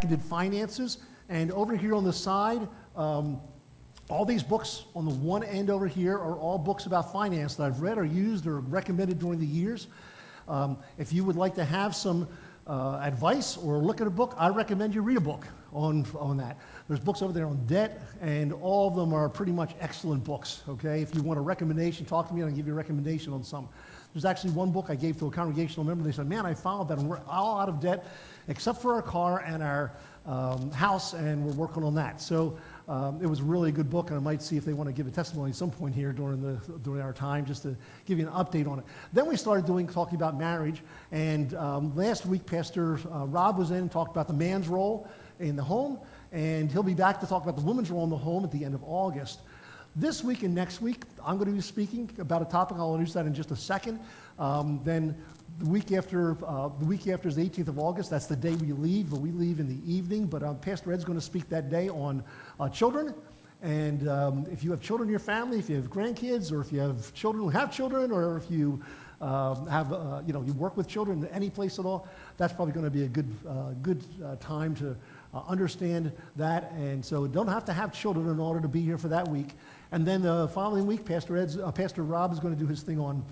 Did finances, and over here on the side, all these books on the one end over here are all books about finance that I've read or used or recommended during the years. If you would like to have some advice or look at a book, I recommend you read a book on that. There's books over there on debt, and all of them are pretty much excellent books, okay? If you want a recommendation, talk to me and I'll give you a recommendation on some. There's actually one book I gave to a congregational member. They said, man, I followed that and we're all out of debt except for our car and our house, and we're working on that. So it was really a good book, and I might see if they want to give a testimony at some point here during our time, just to give you an update on it. Then we started talking about marriage, and last week Pastor Rob was in and talked about the man's role in the home, and he'll be back to talk about the woman's role in the home at the end of August. This week and next week, I'm going to be speaking about a topic. I'll introduce that in just a second. Then the week after is the 18th of August. That's the day we leave, but we leave in the evening. But Pastor Ed's going to speak that day on children. And if you have children in your family, if you have grandkids, or if you have children who have children, or if you you work with children any place at all, that's probably going to be a good time to understand that. And so don't have to have children in order to be here for that week. And then the following week, Pastor Rob is going to do his thing on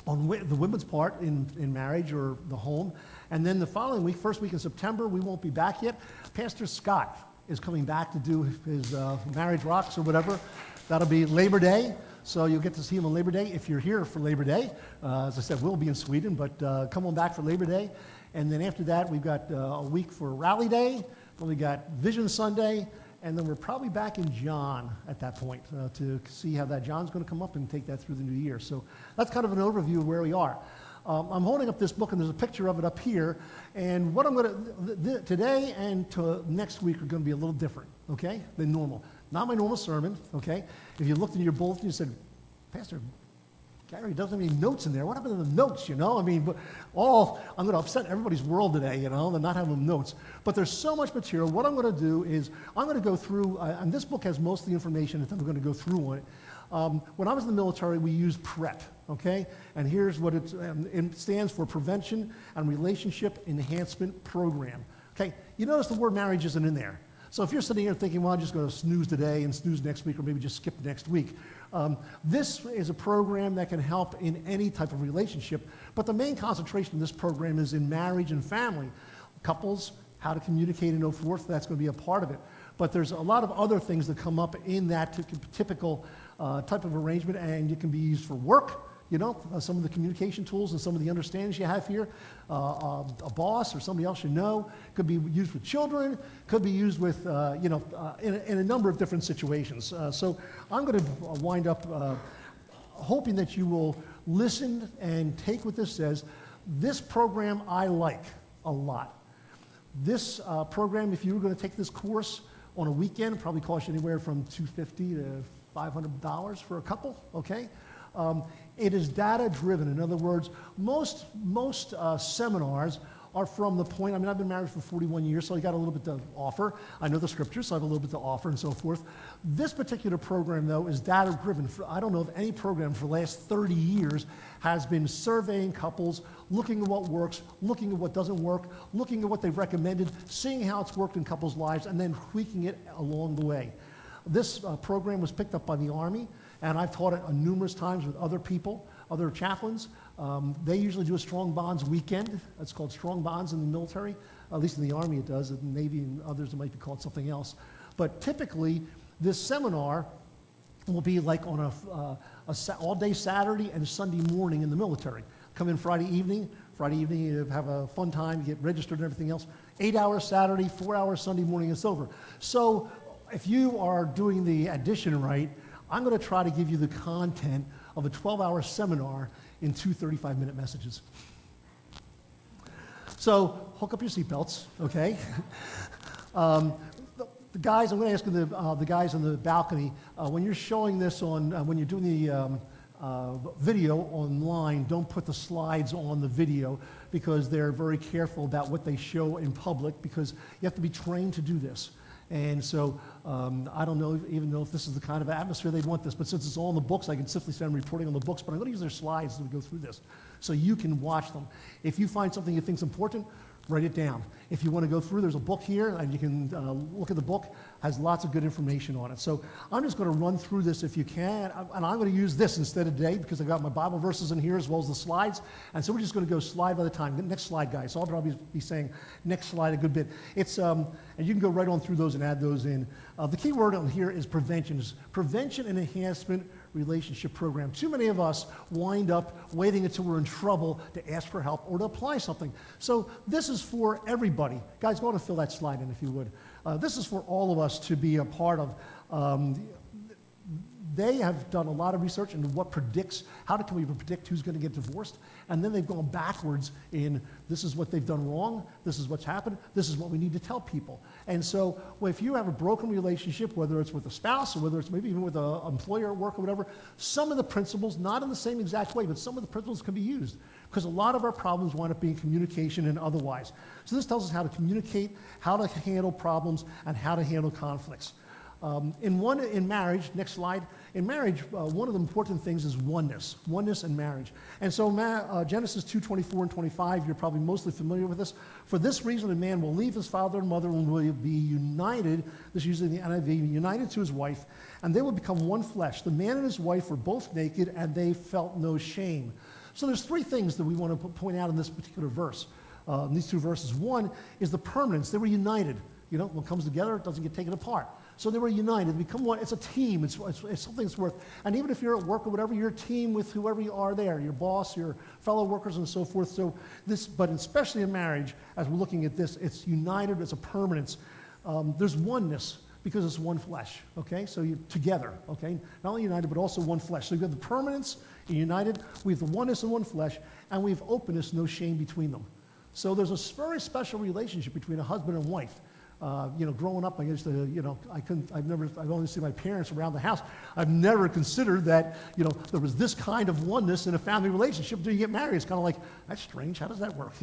the women's part in marriage or the home. And then the following week, first week in September, we won't be back yet. Pastor Scott is coming back to do his Marriage Rocks or whatever. That'll be Labor Day. So you'll get to see him on Labor Day if you're here for Labor Day. As I said, we'll be in Sweden, but come on back for Labor Day. And then after that, we've got a week for Rally Day. Then we got Vision Sunday. And then we're probably back in John at that point to see how that John's going to come up and take that through the new year. So that's kind of an overview of where we are. I'm holding up this book, and there's a picture of it up here. And what I'm going to, today and to next week are going to be a little different, okay, than normal. Not my normal sermon, okay? If you looked in your bulletin, you said, Pastor Gary doesn't have any notes in there. What happened to the notes, you know? I mean, I'm going to upset everybody's world today, you know, and not having notes. But there's so much material. What I'm going to do is I'm going to go through, and this book has most of the information that I'm going to go through on it. When I was in the military, we used PREP, okay? And here's what it stands for: Prevention and Relationship Enhancement Program, okay? You notice the word marriage isn't in there. So if you're sitting here thinking, well, I'm just going to snooze today and snooze next week, or maybe just skip next week, this is a program that can help in any type of relationship, but the main concentration of this program is in marriage and family. Couples, how to communicate and so forth, that's going to be a part of it. But there's a lot of other things that come up in that typical type of arrangement, and it can be used for work, you know, some of the communication tools and some of the understandings you have here. A boss or somebody else you know. Could be used with children, could be used with, in a number of different situations. So I'm going to wind up hoping that you will listen and take what this says. This program I like a lot. This program, if you were going to take this course on a weekend, probably cost you anywhere from $250 to $500 for a couple, okay? It is data-driven. In other words, most seminars are from the point, I've been married for 41 years, so I got a little bit to offer. I know the scriptures, so I have a little bit to offer and so forth. This particular program, though, is data-driven. I don't know if any program for the last 30 years has been surveying couples, looking at what works, looking at what doesn't work, looking at what they've recommended, seeing how it's worked in couples' lives, and then tweaking it along the way. This program was picked up by the Army, and I've taught it numerous times with other people, other chaplains. They usually do a Strong Bonds weekend. It's called Strong Bonds in the military. At least in the Army it does. In the Navy and others it might be called something else. But typically, this seminar will be like on a all-day Saturday and Sunday morning in the military. Come in Friday evening. Friday evening you have a fun time, you get registered and everything else. 8 hours Saturday, 4 hours Sunday morning, it's over. So if you are doing the addition right, I'm going to try to give you the content of a 12-hour seminar in 2 35-minute messages. So hook up your seatbelts, okay? The guys, I'm going to ask the guys on the balcony, when you're showing this on, when you're doing the video online, don't put the slides on the video because they're very careful about what they show in public because you have to be trained to do this. And so I don't even know if this is the kind of atmosphere they want this, but since it's all in the books, I can simply say I'm reporting on the books, but I'm going to use their slides as we go through this so you can watch them. If you find something you think is important, Write it down. If you want to go through, there's a book here, and you can look at the book. Has lots of good information on it. So I'm just going to run through this if you can, and I'm going to use this instead of today because I've got my Bible verses in here as well as the slides, and so we're just going to go slide by the time. Next slide, guys. So I'll probably be saying next slide a good bit. It's and you can go right on through those and add those in. The key word on here is prevention. It's prevention and enhancement relationship program. Too many of us wind up waiting until we're in trouble to ask for help or to apply something. So this is for everybody. Guys, go on and fill that slide in if you would. This is for all of us to be a part of. They have done a lot of research into what predicts, how can we predict who's going to get divorced, and then they've gone backwards in this is what they've done wrong, this is what's happened, this is what we need to tell people. And so if you have a broken relationship, whether it's with a spouse or whether it's maybe even with an employer at work or whatever, some of the principles, not in the same exact way, but some of the principles can be used because a lot of our problems wind up being communication and otherwise. So this tells us how to communicate, how to handle problems, and how to handle conflicts. In marriage, next slide, in marriage, one of the important things is oneness in marriage. And so Genesis 2:24 and 25, you're probably mostly familiar with this. For this reason, a man will leave his father and mother and will be united, this is using the NIV, united to his wife, and they will become one flesh. The man and his wife were both naked, and they felt no shame. So there's three things that we want to point out in this particular verse, in these two verses. One is the permanence. They were united. You know, when it comes together, it doesn't get taken apart. So they were united, they become one. It's a team. It's something that's worth. And even if you're at work or whatever, you're a team with whoever you are there, your boss, your fellow workers, and so forth. So this, but especially in marriage, as we're looking at this, it's united. It's a permanence. There's oneness because it's one flesh. Okay, so you're together. Okay, not only united but also one flesh. So you have the permanence, you're united. We have the oneness in one flesh, and we have openness, no shame between them. So there's a very special relationship between a husband and wife. Growing up, I used to, I've only seen my parents around the house. I've never considered that, there was this kind of oneness in a family relationship until you get married. It's kind of like, that's strange. How does that work,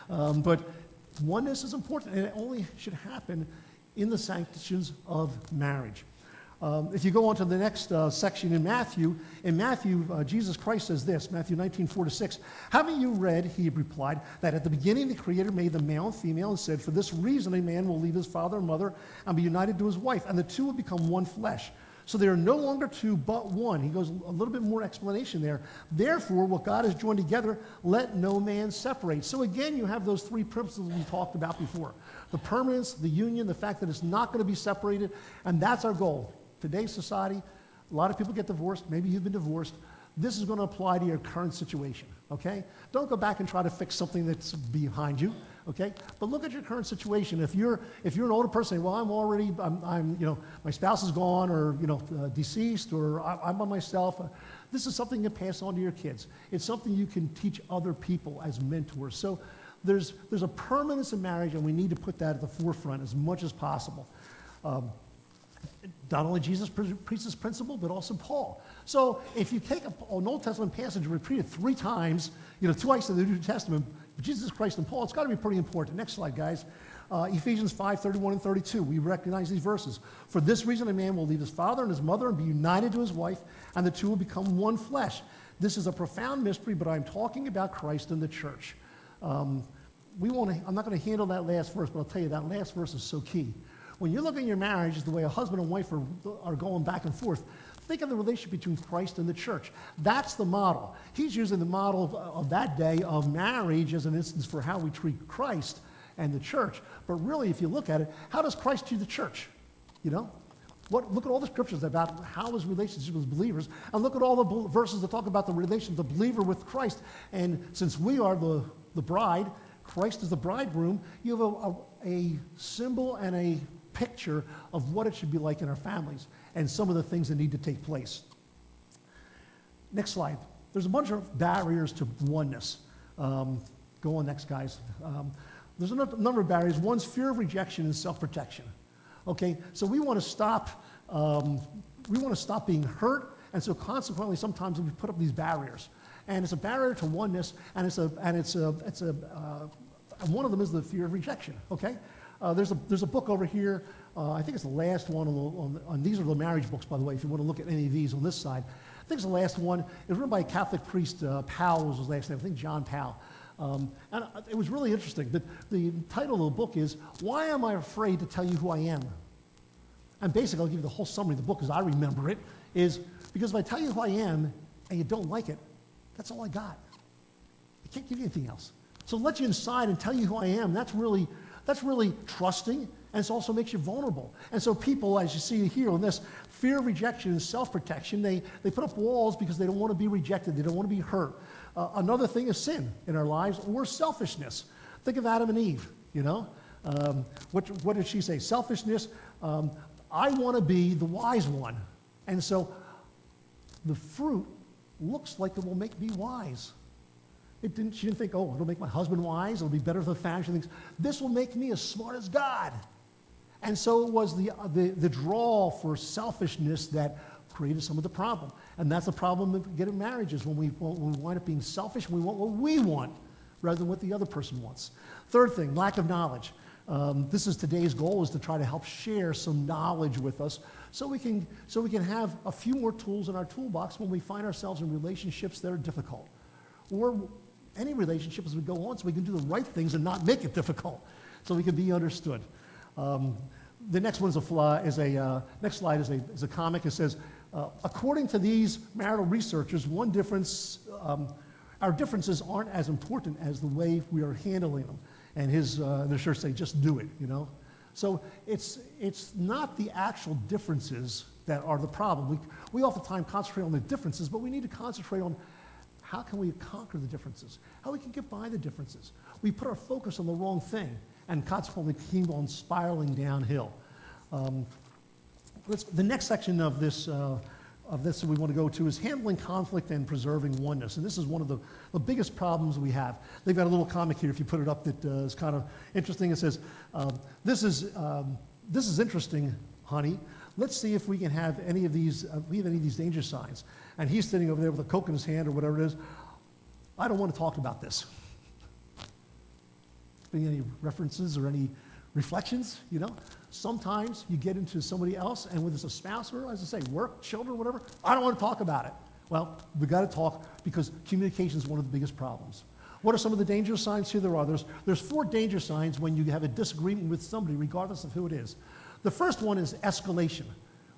But oneness is important, and it only should happen in the sanctions of marriage. If you go on to the next section in Matthew, Jesus Christ says this, Matthew 19:4-6. Haven't you read, he replied, that at the beginning the Creator made them male and female and said, for this reason a man will leave his father and mother and be united to his wife, and the two will become one flesh. So they are no longer two, but one. He goes a little bit more explanation there. Therefore, what God has joined together, let no man separate. So again, you have those three principles we talked about before. The permanence, the union, the fact that it's not going to be separated, and that's our goal. Today's society, a lot of people get divorced. Maybe you've been divorced. This is going to apply to your current situation, okay? Don't go back and try to fix something that's behind you, okay? But look at your current situation. If you're an older person saying, well, I'm my spouse is gone or, deceased or I'm by myself, this is something you pass on to your kids. It's something you can teach other people as mentors. So there's a permanence in marriage, and we need to put that at the forefront as much as possible. Not only Jesus preached this principle, but also Paul. So if you take an Old Testament passage and repeat it three times, twice in the New Testament, Jesus Christ and Paul, it's got to be pretty important. Next slide, guys. Ephesians 5:31 and 32. We recognize these verses. For this reason, a man will leave his father and his mother and be united to his wife, and the two will become one flesh. This is a profound mystery, but I'm talking about Christ and the church. I'm not going to handle that last verse, but I'll tell you that last verse is so key. When you look at your marriage as the way a husband and wife are going back and forth, think of the relationship between Christ and the church. That's the model. He's using the model of that day of marriage as an instance for how we treat Christ and the church. But really, if you look at it, how does Christ treat the church? Look at all the scriptures about how his relationship with believers, and look at all the verses that talk about the relation of the believer with Christ. And since we are the bride, Christ is the bridegroom, you have a symbol and a picture of what it should be like in our families and some of the things that need to take place. Next slide. There's a bunch of barriers to oneness. Go on next, guys. There's a number of barriers. One's fear of rejection and self-protection. Okay, so we want to stop being hurt, and so consequently sometimes we put up these barriers. And it's a barrier to oneness, and one of them is the fear of rejection. Okay, there's a book over here. I think it's the last one on these are the marriage books, by the way. If you want to look at any of these on this side, I think it's the last one. It was written by a Catholic priest. Powell was his last name. I think John Powell. And it was really interesting. The title of the book is, Why Am I Afraid to Tell You Who I Am? And basically, I'll give you the whole summary of the book as I remember it, is because if I tell you who I am and you don't like it, that's all I got. I can't give you anything else. So let you inside and tell you who I am, that's really trusting, and it also makes you vulnerable. And so people, as you see here on this, fear of rejection and self-protection, they put up walls because they don't want to be rejected, they don't want to be hurt. Another thing is sin in our lives, or selfishness. Think of Adam and Eve, you know? What did she say? Selfishness, I want to be the wise one. And so the fruit looks like it will make me wise. She didn't think, oh, it'll make my husband wise, it'll be better for the family. She thinks, this will make me as smart as God. And so it was the draw for selfishness that created some of the problem. And that's the problem of getting marriages, when we wind up being selfish, we want what we want rather than what the other person wants. Third thing, lack of knowledge. This is today's goal, is to try to help share some knowledge with us so we can have a few more tools in our toolbox when we find ourselves in relationships that are difficult. Or any relationship as we go on, so we can do the right things and not make it difficult, so we can be understood. The next one next slide is a comic. It says, according to these marital researchers, one difference, our differences aren't as important as the way we are handling them. And the church say, just do it, you know. So it's not the actual differences that are the problem. We oftentimes concentrate on the differences, but we need to concentrate on how can we conquer the differences, how we can get by the differences. We put our focus on the wrong thing, and consequently keep on spiraling downhill. The next section of this that we want to go to is handling conflict and preserving oneness. And this is one of the biggest problems we have. They've got a little comic here, if you put it up, that is kind of interesting. It says, this is interesting, honey. Let's see if we can have any of these danger signs. And he's sitting over there with a Coke in his hand or whatever it is. I don't want to talk about this. Any references or any reflections, you know? Sometimes you get into somebody else, and whether it's a spouse or, as I say, work, children, whatever, I don't want to talk about it. Well, we've got to talk, because communication is one of the biggest problems. What are some of the danger signs? Here there are. There's 4 danger signs when you have a disagreement with somebody, regardless of who it is. The first one is escalation.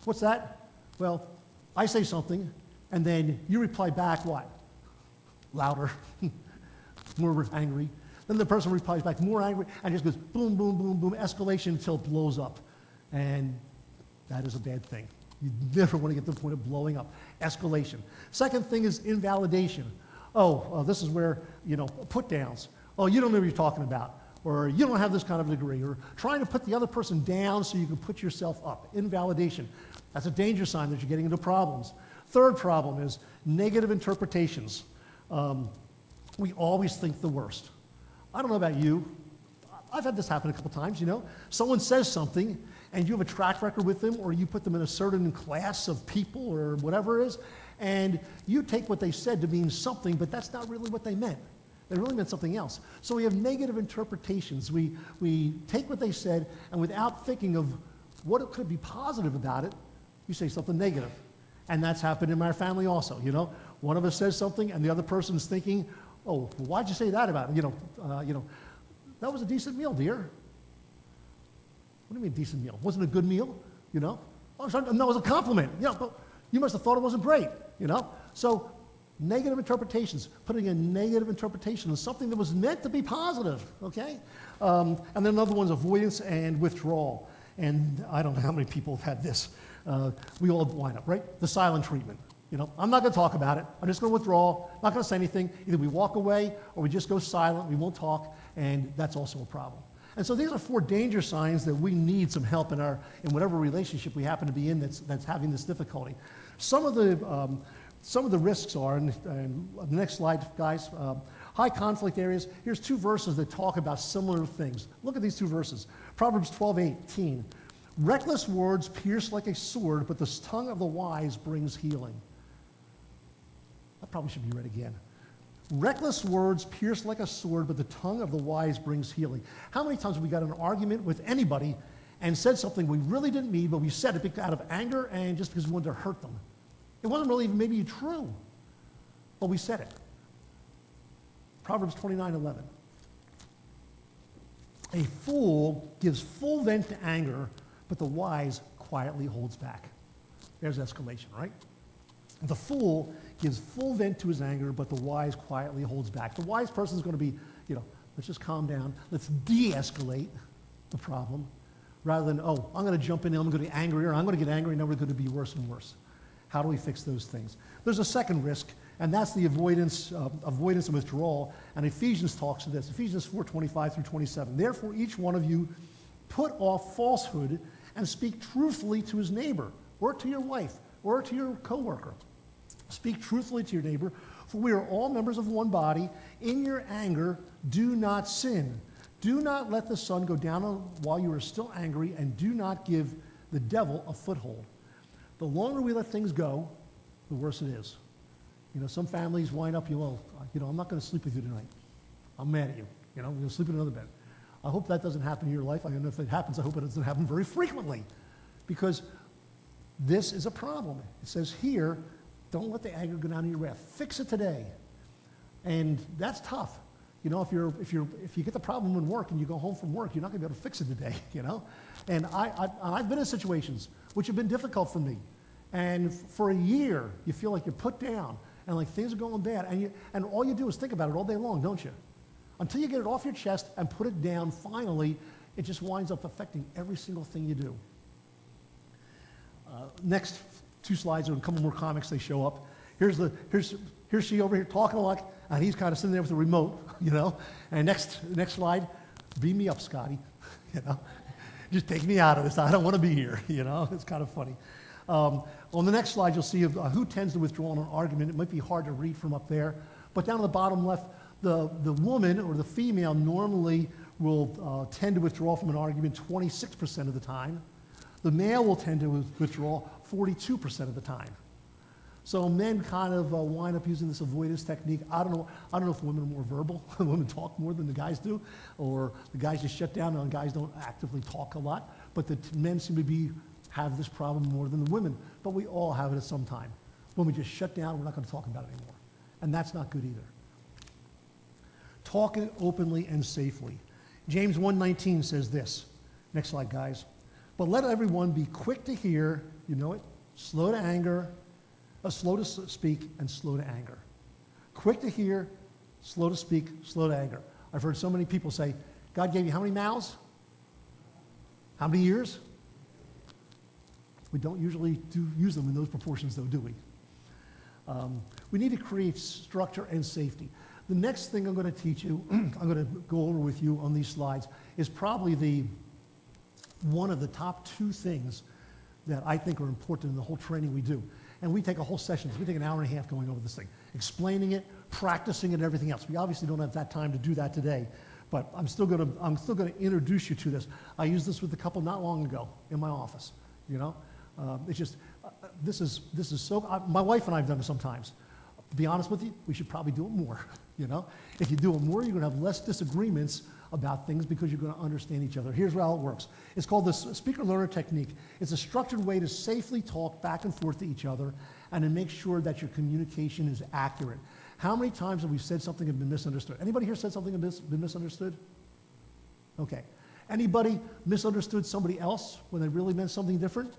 What's that? Well, I say something, and then you reply back what? Louder, more angry. Then the person replies back more angry, and just goes boom, boom, boom, boom, escalation until it blows up. And that is a bad thing. You never want to get to the point of blowing up. Escalation. Second thing is invalidation. This is where, put downs. Oh, you don't know what you're talking about. Or you don't have this kind of degree. Or trying to put the other person down so you can put yourself up. Invalidation. That's a danger sign that you're getting into problems. Third problem is negative interpretations. We always think the worst. I don't know about you. I've had this happen a couple times, Someone says something, and you have a track record with them, or you put them in a certain class of people or whatever it is, and you take what they said to mean something, but that's not really what they meant. They really meant something else. So we have negative interpretations. We take what they said, and without thinking of what could be positive about it, you say something negative. And that's happened in my family also, One of us says something, and the other person's thinking, oh, why'd you say that about it? That was a decent meal, dear. What do you mean decent meal? Wasn't a good meal, Oh, no, it was a compliment. But you must have thought it wasn't great, So negative interpretations, putting a negative interpretation on something that was meant to be positive, okay? And then another one's avoidance and withdrawal. And I don't know how many people have had this. We all wind up, right? The silent treatment. I'm not going to talk about it. I'm just going to withdraw. Not going to say anything. Either we walk away or we just go silent. We won't talk, and that's also a problem. And so these are 4 danger signs that we need some help in whatever relationship we happen to be in that's having this difficulty. Some of the risks are, and the next slide, guys, high conflict areas. Here's 2 verses that talk about similar things. Look at these 2 verses. Proverbs 12:18. Reckless words pierce like a sword, but the tongue of the wise brings healing. That probably should be read again. Reckless words pierce like a sword, but the tongue of the wise brings healing. How many times have we got in an argument with anybody and said something we really didn't mean, but we said it out of anger and just because we wanted to hurt them? It wasn't really even maybe true, but we said it. Proverbs 29:11. A fool gives full vent to anger, but the wise quietly holds back. There's escalation, right? The fool gives full vent to his anger, but the wise quietly holds back. The wise person is going to be, let's just calm down. Let's de-escalate the problem rather than, I'm going to jump in and I'm going to get angrier. I'm going to get angry and then we're going to be worse and worse. How do we fix those things? There's a second risk, and that's the avoidance and withdrawal. And Ephesians talks to this. Ephesians 4:25 through 27. Therefore, each one of you put off falsehood and speak truthfully to his neighbor, or to your wife, or to your coworker. Speak truthfully to your neighbor, for we are all members of one body. In your anger, do not sin. Do not let the sun go down while you are still angry, and do not give the devil a foothold. The longer we let things go, the worse it is. Some families wind up, I'm not going to sleep with you tonight. I'm mad at you. We're going to sleep in another bed. I hope that doesn't happen in your life. I don't know if it happens. I hope it doesn't happen very frequently, because this is a problem. It says here, don't let the anger go down to your wrath. Fix it today. And that's tough. If you get the problem in work and you go home from work, you're not going to be able to fix it today, And I've been in situations which have been difficult for me. And for a year, you feel like you're put down and like things are going bad. And all you do is think about it all day long, don't you? Until you get it off your chest and put it down, finally, it just winds up affecting every single thing you do. Next two slides are a couple more comics. They show up. Here's she over here talking a lot, and he's kind of sitting there with the remote, And next slide, beam me up, Scotty. Just take me out of this. I don't want to be here. It's kind of funny. On the next slide, you'll see who tends to withdraw in an argument. It might be hard to read from up there, but down on the bottom left, the woman or the female normally will tend to withdraw from an argument 26% of the time. The male will tend to withdraw 42% of the time. So men kind of wind up using this avoidance technique. I don't know if women are more verbal. Women talk more than the guys do, or the guys just shut down and the guys don't actively talk a lot. But the men seem to have this problem more than the women. But we all have it at some time. When we just shut down, we're not going to talk about it anymore. And that's not good either. Talking openly and safely. James 1:19 says this. Next slide, guys. But let everyone be quick to hear, slow to anger, slow to speak, and slow to anger. Quick to hear, slow to speak, slow to anger. I've heard so many people say, God gave you how many mouths? How many ears? We don't usually use them in those proportions, though, do we? We need to create structure and safety. The next thing I'm going to teach you, I'm going to go over with you on these slides, is probably one of the top two things that I think are important in the whole training we do. And we take a whole session. We take an hour and a half going over this thing, explaining it, practicing it, and everything else. We obviously don't have that time to do that today, but I'm still going to introduce you to this. I used this with a couple not long ago in my office. It's just this is so. My wife and I have done it sometimes. To be honest with you, we should probably do it more. If you do it more, you're going to have less disagreements about things because you're going to understand each other. Here's how it works. It's called the speaker-learner technique. It's a structured way to safely talk back and forth to each other and to make sure that your communication is accurate. How many times have we said something and been misunderstood? Anybody here said something and been misunderstood? Okay. Anybody misunderstood somebody else when they really meant something different?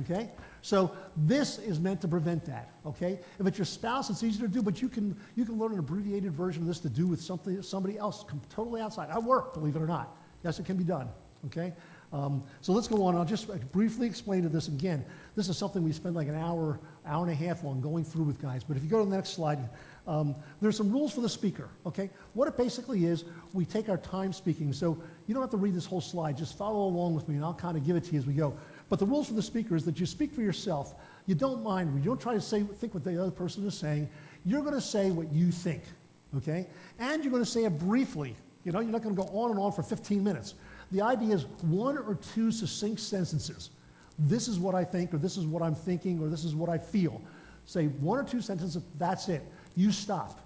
Okay? So this is meant to prevent that, okay? If it's your spouse, it's easier to do, but you can learn an abbreviated version of this to do with somebody else totally outside. I work, believe it or not. Yes, it can be done, okay? So let's go on. I'll just briefly explain to this again. This is something we spend like an hour and a half on going through with guys. But if you go to the next slide, there's some rules for the speaker, okay? What it basically is, we take our time speaking. So you don't have to read this whole slide. Just follow along with me, and I'll kind of give it to you as we go. But the rules for the speaker is that you speak for yourself. You don't mind. You don't try to think what the other person is saying. You're going to say what you think, okay? And you're going to say it briefly. You're not going to go on and on for 15 minutes. The idea is one or two succinct sentences. This is what I think, or this is what I'm thinking, or this is what I feel. Say one or two sentences, that's it. You stop.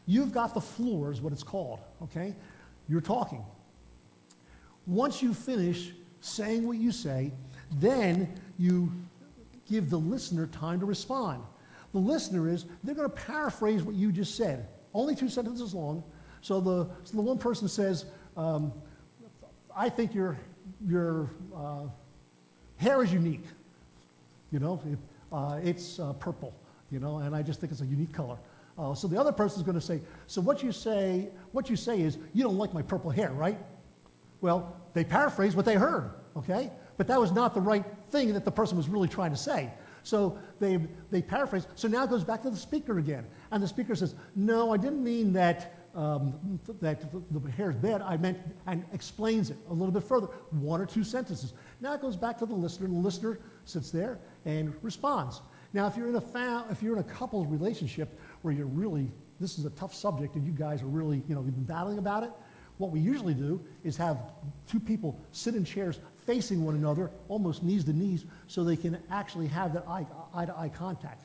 You've got the floor is what it's called, okay? You're talking. Once you finish saying what you say, then you give the listener time to respond. The listener they're going to paraphrase what you just said. Only two sentences long. So the one person says, I think your hair is unique. It's purple, and I just think it's a unique color. So the other person is going to say, so what you say is, you don't like my purple hair, right? Well, they paraphrase what they heard, okay? But that was not the right thing that the person was really trying to say. So they paraphrase. So now it goes back to the speaker again. And the speaker says, no, I didn't mean that the hair is bad. I meant, and explains it a little bit further, 1 or 2 sentences. Now it goes back to the listener, and the listener sits there and responds. Now, if you're in a couple's relationship where this is a tough subject and you guys are really, you've been battling about it, what we usually do is have 2 people sit in chairs facing one another, almost knees to knees, so they can actually have that eye-to-eye contact.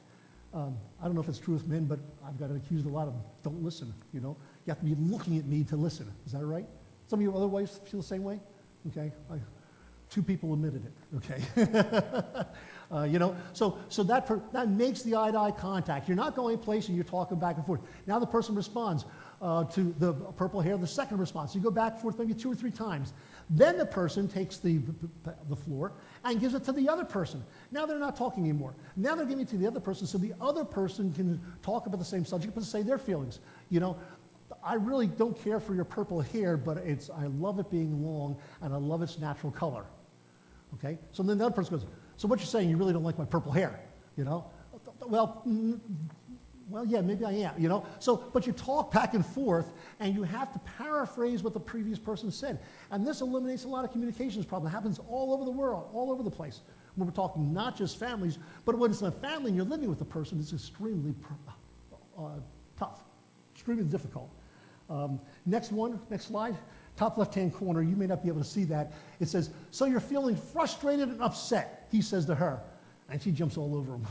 I don't know if it's true with men, but I've got accused a lot of don't listen, You have to be looking at me to listen. Is that right? Some of you other wives feel the same way? Okay. 2 people admitted it. Okay. So that makes the eye-to-eye contact. You're not going place and you're talking back and forth. Now the person responds to the purple hair, the second response. You go back and forth maybe 2 or 3 times. Then the person takes the floor and gives it to the other person. Now they're not talking anymore. Now they're giving it to the other person so the other person can talk about the same subject but say their feelings. I really don't care for your purple hair, but I love it being long and I love its natural color. Okay? So then the other person goes, so what you're saying, you really don't like my purple hair, Well, yeah, maybe I am, So, but you talk back and forth, and you have to paraphrase what the previous person said. And this eliminates a lot of communications problem. It happens all over the world, all over the place. When we're talking not just families, but when it's a family and you're living with a person, it's extremely tough, extremely difficult. Next slide. Top left-hand corner, you may not be able to see that. It says, so you're feeling frustrated and upset, he says to her. And she jumps all over him,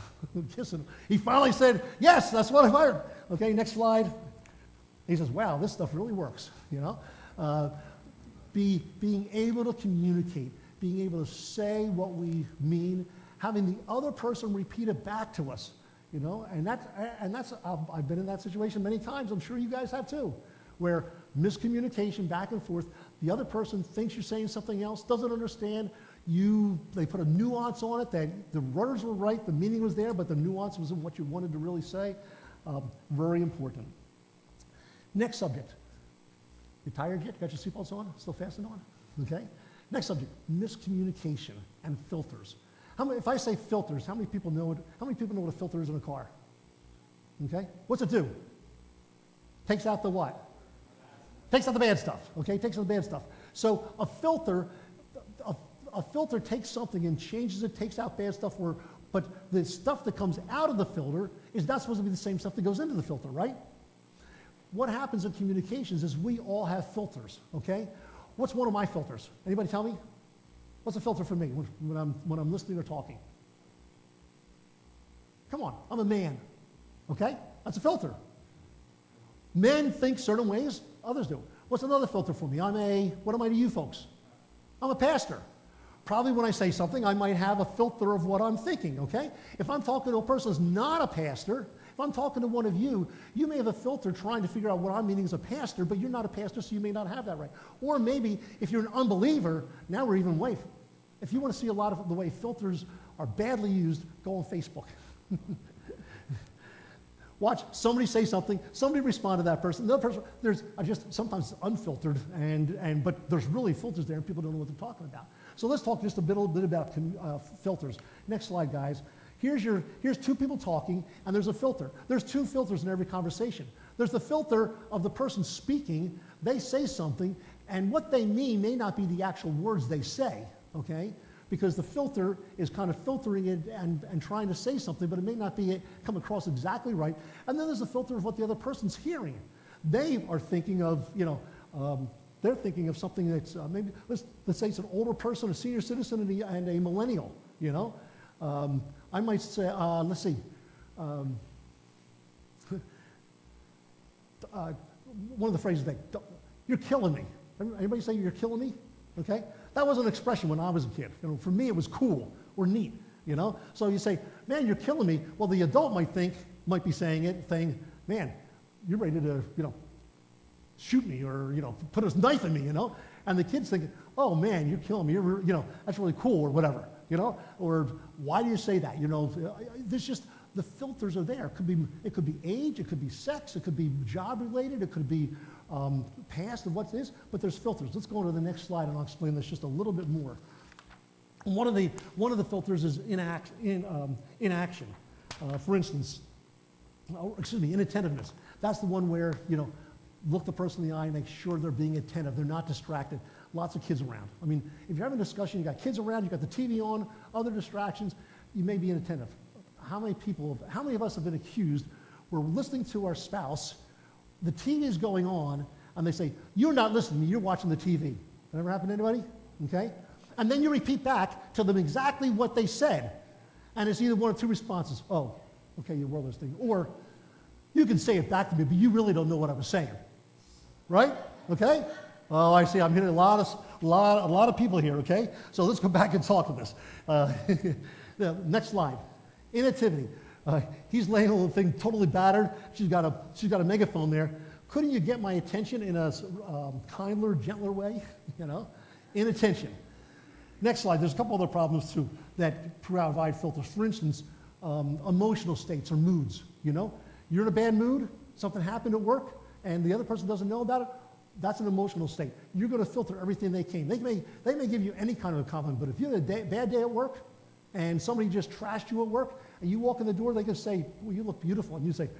kissing him. He finally said, yes, that's what I've heard. Okay, next slide. He says, wow, this stuff really works, Being able to communicate, being able to say what we mean, having the other person repeat it back to us, and that's I've been in that situation many times. I'm sure you guys have too, where miscommunication back and forth, the other person thinks you're saying something else, doesn't understand. They put a nuance on it that the words were right, the meaning was there, but the nuance wasn't what you wanted to really say. Very important. Next subject. You tired yet? Got your seatbelts on? Still fastened on? Okay. Next subject, miscommunication and filters. If I say filters, how many people know what a filter is in a car? Okay. What's it do? Takes out the what? Takes out the bad stuff. Okay. Takes out the bad stuff. So a filter takes something and changes it, takes out bad stuff, but the stuff that comes out of the filter is not supposed to be the same stuff that goes into the filter, right? What happens in communications is we all have filters, okay? What's one of my filters? Anybody tell me? What's a filter for me when I'm listening or talking? Come on, I'm a man, okay? That's a filter. Men think certain ways, others do. What's another filter for me? What am I to you folks? I'm a pastor. Probably when I say something, I might have a filter of what I'm thinking, okay? If I'm talking to a person who's not a pastor, if I'm talking to one of you, you may have a filter trying to figure out what I'm meaning as a pastor, but you're not a pastor, so you may not have that right. Or maybe if you're an unbeliever, now we're even way. If you want to see a lot of the way filters are badly used, go on Facebook. Watch somebody say something, somebody respond to that person. The other person, there's just sometimes unfiltered, but there's really filters there, and people don't know what they're talking about. So let's talk just a bit about filters. Next slide, guys. Here's 2 people talking, and there's a filter. There's 2 filters in every conversation. There's the filter of the person speaking. They say something, and what they mean may not be the actual words they say, okay? Because the filter is kind of filtering it and trying to say something, but it may not come across exactly right. And then there's the filter of what the other person's hearing. They are thinking of, they're thinking of something that's maybe, let's say it's an older person, a senior citizen, and a millennial, I might say, let's see, one of the phrases, you're killing me. Anybody say you're killing me? Okay? That was an expression when I was a kid. For me, it was cool or neat, So you say, man, you're killing me. Well, the adult might be saying it, saying, man, you're ready to, shoot me or, put his knife in me, And the kid's thinking, oh man, you're killing me. That's really cool or whatever, Or why do you say that? There's just, the filters are there. It could be age, it could be sex, it could be job related, it could be past of what it is, but there's filters. Let's go on to the next slide and I'll explain this just a little bit more. One of the filters is inaction. For instance, inattentiveness. That's the one where, look the person in the eye and make sure they're being attentive. They're not distracted. Lots of kids around. I mean, if you're having a discussion, you got kids around, you got the TV on, other distractions, you may be inattentive. How many of us have been accused, we're listening to our spouse, the TV is going on, and they say, you're not listening, you're watching the TV. That ever happened to anybody? Okay? And then you repeat back to them exactly what they said. And it's either one of two responses. Oh, okay, you were listening. Or you can say it back to me, but you really don't know what I was saying. Right? Okay? Oh, I see. I'm hitting a lot of people here, okay? So let's go back and talk to this. Next slide. Inactivity. He's laying on the thing totally battered. She's got a megaphone there. Couldn't you get my attention in a kinder, gentler way? Inattention. Next slide. There's a couple other problems too that provide filters. For instance, emotional states or moods. You're in a bad mood. Something happened at work, and the other person doesn't know about it. That's an emotional state. You're going to filter everything they can. They may give you any kind of a compliment, but if you had a bad day at work, and somebody just trashed you at work, and you walk in the door, they can say, well, you look beautiful, and you say,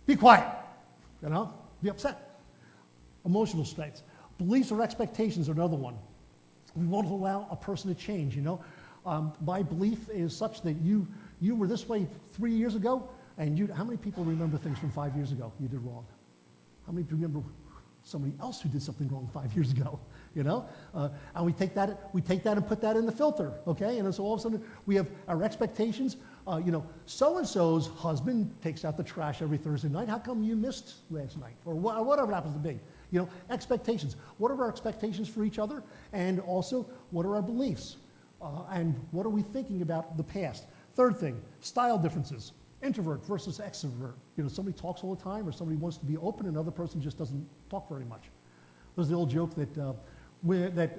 be quiet, be upset. Emotional states. Beliefs or expectations are another one. We won't allow a person to change, My belief is such that you were this way 3 years ago, and how many people remember things from 5 years ago you did wrong? How many remember somebody else who did something wrong 5 years ago? And we take that and put that in the filter, okay? And so all of a sudden we have our expectations. So-and-so's husband takes out the trash every Thursday night. How come you missed last night? Or whatever it happens to be. Expectations. What are our expectations for each other? And also, what are our beliefs? And what are we thinking about the past? Third thing, style differences. Introvert versus extrovert. Somebody talks all the time, or somebody wants to be open, and another person just doesn't talk very much. There's the old joke that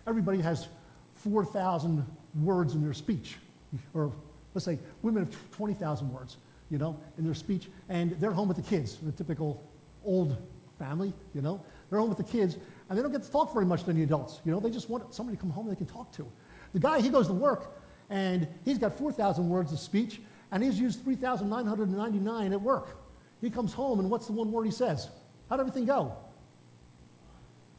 everybody has 4,000 words in their speech, or let's say women have 20,000 words, in their speech, and they're home with the kids, the typical old family, they're home with the kids, and they don't get to talk very much to the adults, they just want somebody to come home they can talk to. The guy, he goes to work, and he's got 4,000 words of speech, and he's used 3,999 at work. He comes home, and what's the one word he says? How'd everything go?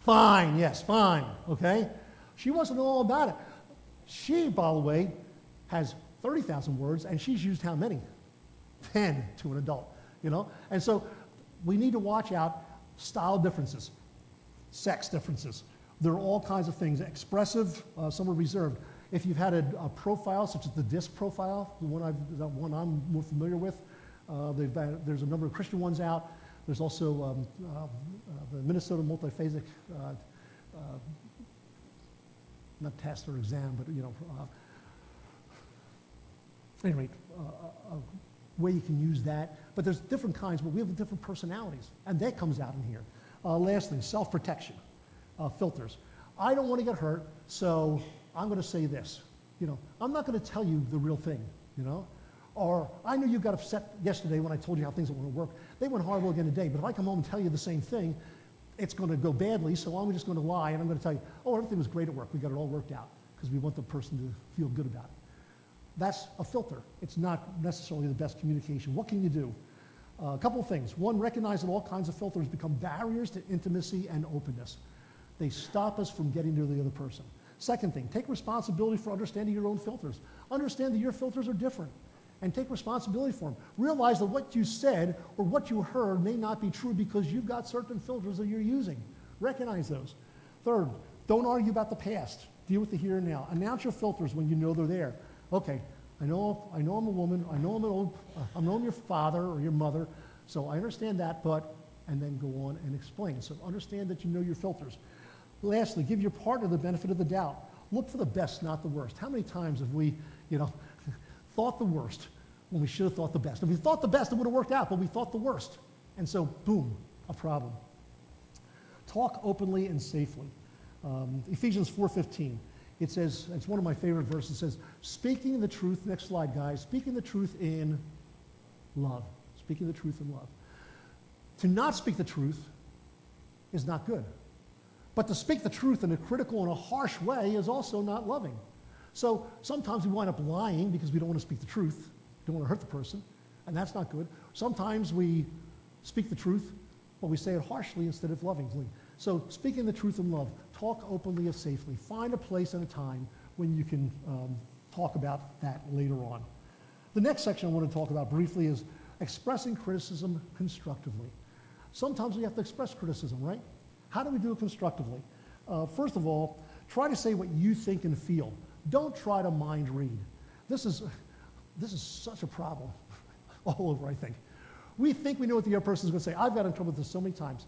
Fine, yes, fine, okay? She wasn't all about it. She, by the way, has 30,000 words, and she's used how many? 10 to an adult, And so we need to watch out style differences, sex differences. There are all kinds of things, expressive, some are reserved. If you've had a profile, such as the DISC profile, the one I'm more familiar with, there's a number of Christian ones out. There's also the Minnesota multiphasic, not test or exam, but anyway, a way you can use that. But there's different kinds, but we have different personalities, and that comes out in here. Lastly, self-protection, filters. I don't want to get hurt, so I'm going to say this. I'm not going to tell you the real thing, Or I know you got upset yesterday when I told you how things were going to work. They went horrible again today, but if I come home and tell you the same thing, it's going to go badly, so I'm just going to lie, and I'm going to tell you, oh, everything was great at work. We got it all worked out, because we want the person to feel good about it. That's a filter. It's not necessarily the best communication. What can you do? A couple of things. One, recognize that all kinds of filters become barriers to intimacy and openness. They stop us from getting to the other person. Second thing, take responsibility for understanding your own filters. Understand that your filters are different, and take responsibility for them. Realize that what you said or what you heard may not be true because you've got certain filters that you're using. Recognize those. Third, don't argue about the past. Deal with the here and now. Announce your filters when you know they're there. Okay, I know I'm a woman. I know I'm your father or your mother, so I understand that, but, and then go on and explain. So understand that you know your filters. Lastly, give your partner the benefit of the doubt. Look for the best, not the worst. How many times have we, thought the worst when we should have thought the best? If we thought the best, it would have worked out, but we thought the worst. And so, boom, a problem. talk openly and safely. Ephesians 4:15. It says, it's one of my favorite verses, it says, speaking the truth, next slide guys, speaking the truth in love. Speaking the truth in love. To not speak the truth is not good. But to speak the truth in a critical and a harsh way is also not loving. So sometimes we wind up lying because we don't want to speak the truth, don't want to hurt the person, and that's not good. Sometimes we speak the truth, but we say it harshly instead of lovingly. So speaking the truth in love, talk openly and safely. Find a place and a time when you can talk about that later on. The next section I want to talk about briefly is expressing criticism constructively. Sometimes we have to express criticism, right? How do we do it constructively? First of all, try to say what you think and feel. Don't try to mind read. This is such a problem all over, I think. We think we know what the other person is going to say. I've got in trouble with this so many times,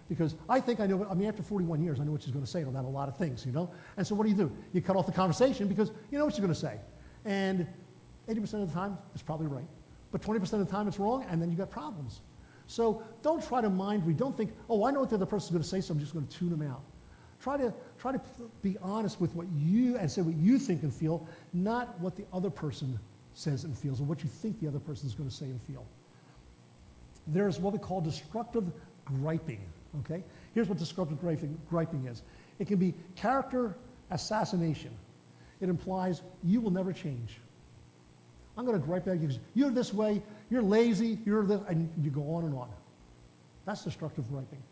because I think I know, after 41 years, I know what she's going to say about a lot of things, And so what do? You cut off the conversation because you know what she's going to say. And 80% of the time, it's probably right. But 20% of the time, it's wrong, and then you got problems. So don't try to mind read. Don't think, oh, I know what the other person's going to say, so I'm just going to tune them out. Try to be honest with what you, and say what you think and feel, not what the other person says and feels, or what you think the other person is going to say and feel. There's what we call destructive griping, okay? Here's what destructive griping is. It can be character assassination. It implies you will never change. I'm going to gripe at you because you're this way, you're lazy, you're this, and you go on and on. That's destructive griping.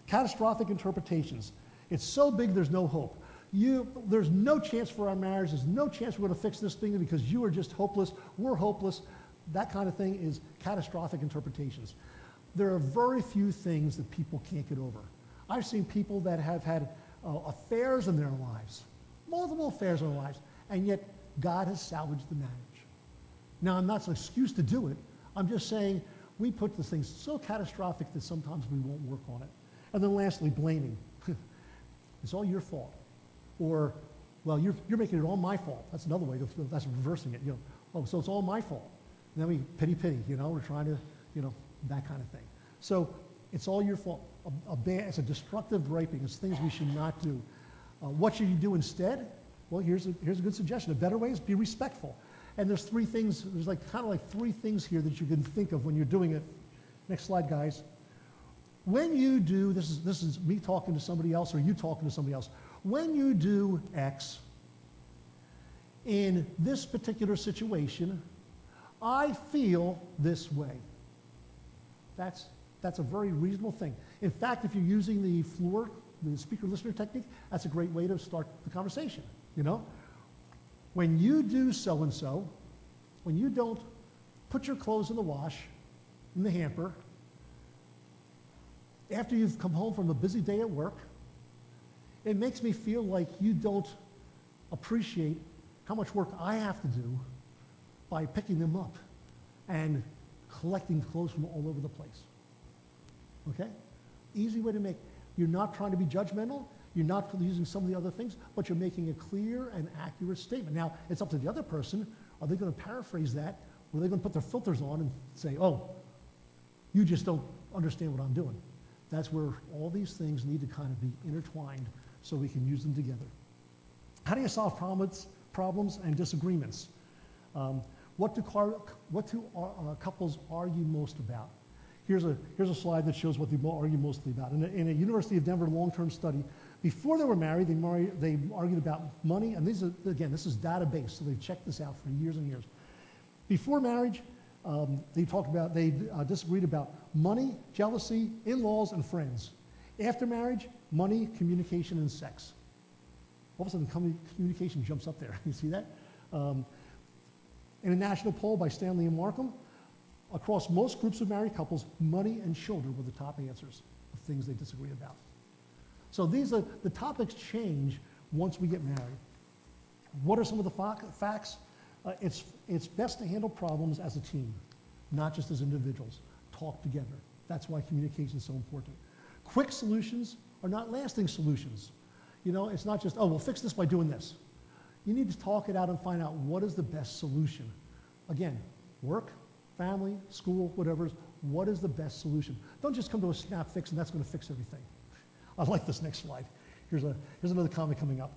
Catastrophic interpretations. It's so big there's no hope. There's no chance for our marriage. There's no chance we're going to fix this thing because you are just hopeless. We're hopeless. That kind of thing is catastrophic interpretations. There are very few things that people can't get over. I've seen people that have had affairs in their lives, multiple affairs in their lives, and yet God has salvaged the marriage. Now, I'm not an excuse to do it. I'm just saying we put this thing so catastrophic that sometimes we won't work on it. And then lastly, blaming. It's all your fault. Or, well, you're making it all my fault. That's another way that's reversing it. Oh, so it's all my fault. And then we pity, we're trying to, that kind of thing. So it's all your fault. It's a destructive griping. It's things we should not do. What should you do instead? Well, here's a good suggestion. A better way is be respectful. And there's three things here that you can think of when you're doing it. Next slide, guys. When you do, this is me talking to somebody else or you talking to somebody else. When you do X, in this particular situation, I feel this way. That's a very reasonable thing. In fact, if you're using the speaker-listener technique, that's a great way to start the conversation, When you do so-and-so, when you don't put your clothes in the wash, in the hamper, after you've come home from a busy day at work, it makes me feel like you don't appreciate how much work I have to do by picking them up and collecting clothes from all over the place. Okay? Easy way to make. You're not trying to be judgmental. You're not using some of the other things, but you're making a clear and accurate statement. Now, it's up to the other person. Are they going to paraphrase that? Or are they going to put their filters on and say, oh, you just don't understand what I'm doing? That's where all these things need to kind of be intertwined so we can use them together. How do you solve problems and disagreements? What do couples argue most about? Here's a slide that shows what they argue mostly about. In a University of Denver long-term study, before they were married, they argued about money, and this is database, so they've checked this out for years and years. Before marriage, they disagreed about money, jealousy, in-laws, and friends. After marriage, money, communication, and sex. All of a sudden, communication jumps up there. You see that? In a national poll by Stanley and Markham, across most groups of married couples, money and children were the top answers of things they disagreed about. So the topics change once we get married. What are some of the facts? It's best to handle problems as a team, not just as individuals. Talk together. That's why communication is so important. Quick solutions are not lasting solutions. It's not just, oh, we'll fix this by doing this. You need to talk it out and find out what is the best solution. Again, work, family, school, whatever. What is the best solution? Don't just come to a snap fix and that's going to fix everything. I like this next slide. Here's another comment coming up.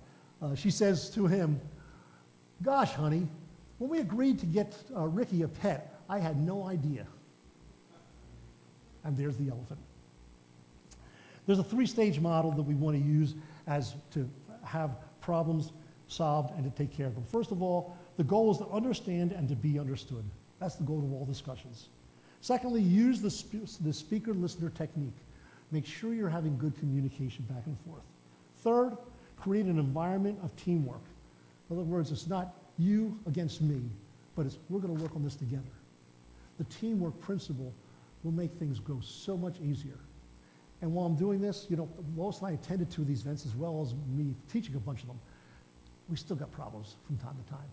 She says to him, "Gosh, honey, when we agreed to get Ricky a pet, I had no idea." And there's the elephant. There's a 3-stage model that we want to use as to have problems solved and to take care of them. First of all, the goal is to understand and to be understood. That's the goal of all discussions. Secondly, use the speaker-listener technique. Make sure you're having good communication back and forth. Third, create an environment of teamwork. In other words, it's not you against me, but it's we're going to work on this together. The teamwork principle will make things go so much easier. And while I'm doing this, Lois and I attended 2 of these events as well as me teaching a bunch of them. We still got problems from time to time.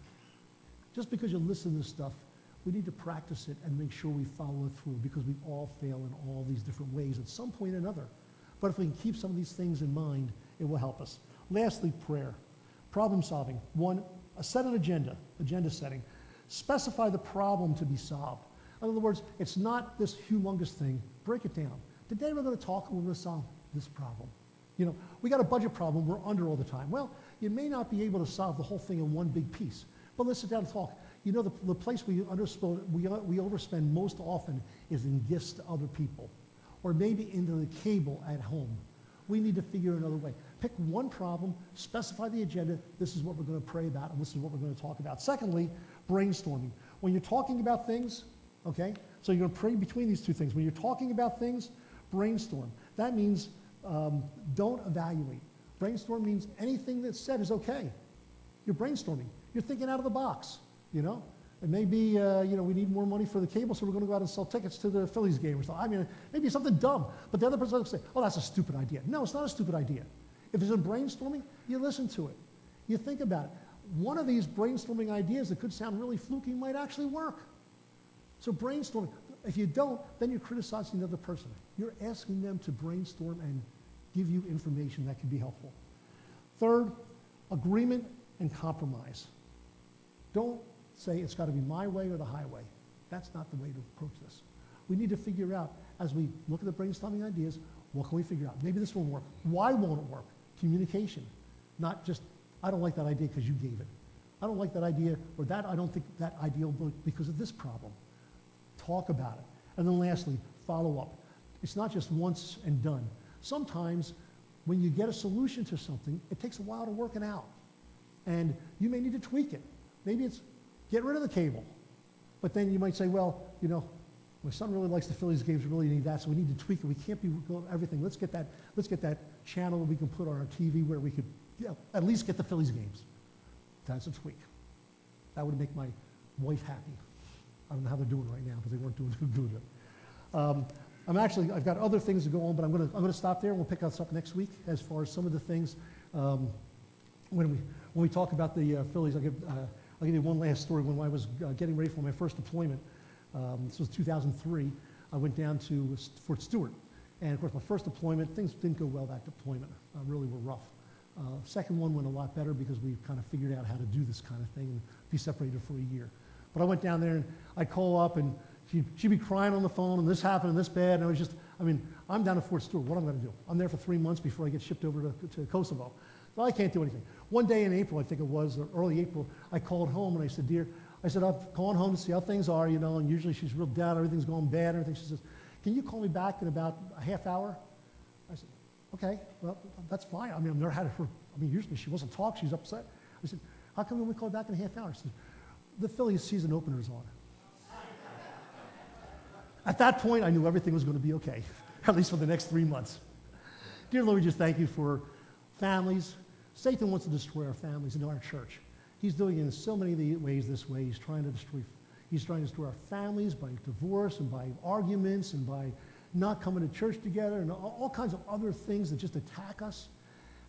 Just because you listen to this stuff, we need to practice it and make sure we follow it through because we all fail in all these different ways at some point or another. But if we can keep some of these things in mind, it will help us. Lastly, prayer. Problem solving. 1, set an agenda setting. Specify the problem to be solved. In other words, it's not this humongous thing. Break it down. Today we're going to talk and we're going to solve this problem. We got a budget problem, we're under all the time. Well, you may not be able to solve the whole thing in one big piece, but let's sit down and talk. The place we overspend most often is in gifts to other people, or maybe into the cable at home. We need to figure another way. Pick one problem, specify the agenda, this is what we're going to pray about, and this is what we're going to talk about. Secondly, brainstorming. When you're talking about things, okay, so you're going to pray between these 2 things. When you're talking about things, brainstorm. That means don't evaluate. Brainstorm means anything that's said is okay. You're brainstorming. You're thinking out of the box, It may be, we need more money for the cable, so we're going to go out and sell tickets to the Phillies game or something. Maybe something dumb, but the other person will say, "Oh, that's a stupid idea." No, it's not a stupid idea. If it's a brainstorming, you listen to it. You think about it. One of these brainstorming ideas that could sound really fluky might actually work. So brainstorming. If you don't, then you're criticizing the other person. You're asking them to brainstorm and give you information that can be helpful. Third, agreement and compromise. Don't say it's got to be my way or the highway. That's not the way to approach this. We need to figure out, as we look at the brainstorming ideas, what can we figure out? Maybe this won't work. Why won't it work? Communication. Not just, I don't like that idea because you gave it. I don't like that idea, or that I don't think that idea will work because of this problem. Talk about it. And then lastly, follow up. It's not just once and done. Sometimes when you get a solution to something, it takes a while to work it out. And you may need to tweak it. Maybe it's get rid of the cable. But then you might say, well, my son really likes the Phillies games, we really need that, so we need to tweak it. We can't be everything. Let's get that channel we can put on our TV where we could at least get the Phillies games. That's a tweak. That would make my wife happy. I don't know how they're doing right now, but they weren't doing good. I've got other things to go on, but I'm going to stop there and we'll pick us up next week as far as some of the things. When we talk about the Phillies, I'll give you one last story. When I was getting ready for my first deployment, this was 2003, I went down to Fort Stewart. And of course, my first deployment, things didn't go well that deployment, really were rough. Second one went a lot better because we kind of figured out how to do this kind of thing and be separated for a year. But I went down there and I'd call up and she'd be crying on the phone and this happened and this bad. And I'm down at Fort Stewart. What am I going to do? I'm there for 3 months before I get shipped over to Kosovo. So I can't do anything. One day in April, I think it was, or early April, I called home and I said, "Dear," I'm calling home to see how things are, and usually she's real down, everything's going bad, everything. She says, "Can you call me back in about a half hour?" I said, "Okay, well, that's fine." I've never had it for, usually she wasn't talking, she's upset. I said, "How come when we call back in a half hour?" She said, "The Phillies season opener's on." At that point, I knew everything was going to be okay, at least for the next 3 months. Dear Lord, we just thank you for families. Satan wants to destroy our families and our church. He's doing it in so many ways this way. He's trying to destroy our families by divorce and by arguments and by not coming to church together and all kinds of other things that just attack us.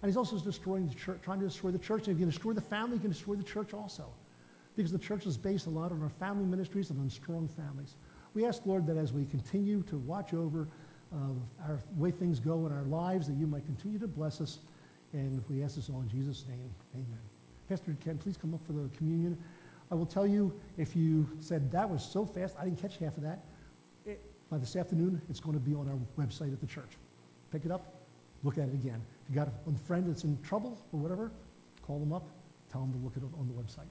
And he's also destroying the church, trying to destroy the church. And if you can destroy the family, you can destroy the church also. Because the church is based a lot on our family ministries and on strong families. We ask, Lord, that as we continue to watch over our way things go in our lives, that you might continue to bless us. And we ask this all in Jesus' name, amen. Pastor Ken, please come up for the communion. I will tell you, if you said, "That was so fast, I didn't catch half of that," by this afternoon, it's going to be on our website at the church. Pick it up, look at it again. If you got a friend that's in trouble or whatever, call them up, tell them to look at it on the website.